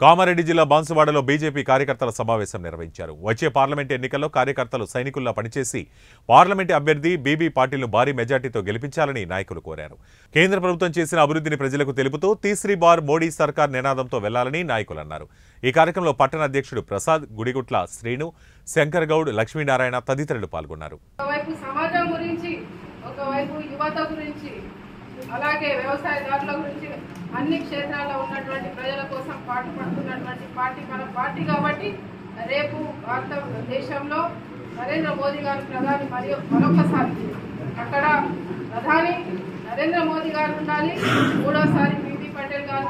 కామారెడ్డి జిల్లా బాన్సువాడలో బీజేపీ కార్యకర్తల సమావేశం నిర్వహించారు. వచ్చే పార్లమెంట్ ఎన్నికల్లో కార్యకర్తలు సైనికుల్లా పనిచేసి పార్లమెంట్ అభ్యర్థి బీబీ పాటిల్ను భారీ మెజార్టీతో గెలిపించాలని నాయకులు కోరారు. కేంద్ర ప్రభుత్వం చేసిన అభివృద్ధిని ప్రజలకు తెలుపుతూ తీసరీ బార్ మోడీ సర్కార్ నినాదంతో వెళ్లాలని నాయకులు అన్నారు. ఈ కార్యక్రమంలో పట్టణ అధ్యక్షుడు ప్రసాద్, గుడిగుట్ల శ్రీను, శంకర్ గౌడ్, లక్ష్మీనారాయణ తదితరులు పాల్గొన్నారు. అలాగే వ్యవసాయదారుల గురించి అన్ని క్షేత్రాల్లో ఉన్నటువంటి ప్రజల కోసం పాటుపడుతున్నటువంటి పార్టీ మన పార్టీ కాబట్టి రేపు భారతదేశంలో నరేంద్ర మోదీ గారు ప్రధాని మరియు మరొకసారి అక్కడ ప్రధాని నరేంద్ర మోదీ గారు ఉండాలి, మూడోసారి బీబీ పటేల్ గారు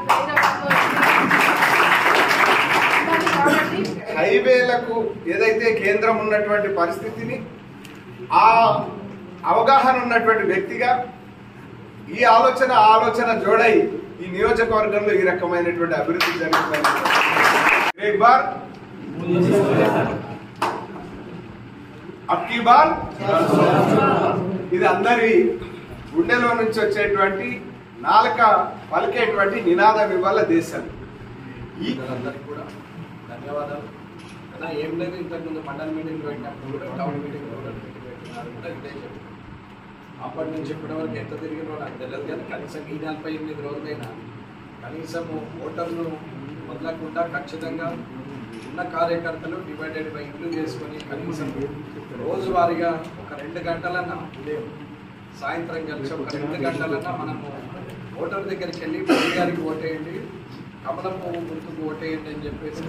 కాబట్టి హైవేలకు ఏదైతే కేంద్రం ఉన్నటువంటి పరిస్థితిని ఆ అవగాహన ఉన్నటువంటి వ్యక్తిగా ఈ ఆలోచన జోడై ఈ నియోజకవర్గంలో ఈ రకమైనటువంటి అభివృద్ధి జరుగుతుంది. ఇది అందరి గుండెలో నుంచి వచ్చేటువంటి నాలుక పలికేటువంటి నినాదం ఇవాళ దేశం. ఈ అందరికి కూడా ధన్యవాదాలు. అలా ఏం లేదు, ఇంతకుముందు మండల మీటింగ్ పెట్టినప్పుడు కూడా టౌన్ మీటింగ్ పెట్టినారు కూడా ఇదే చెప్పారు. అప్పటి నుంచి ఇప్పటి వరకు ఎంత తిరిగినో నాకు తెలియదు, కానీ కనీసం ఈ 48 రోజులైనా కనీసం ఓటర్లు వదలకుండా ఖచ్చితంగా ఉన్న కార్యకర్తలు డివైడెడ్ బై ఇల్లు చేసుకొని కనీసం రోజువారీగా ఒక 2 గంటలన్నా ఉదయం సాయంత్రం కలిసి ఒక 2 గంటలన్నా మనము ఓటర్ దగ్గరికి వెళ్ళి మోదీ గారికి ఓటేయండి, కమలం పువ్వు గుర్తుకు ఓటేయండి అని చెప్పేసి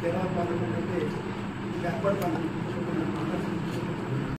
జనాభా పార్లమెంట్ అంటే ఇది ఏర్పడతాను.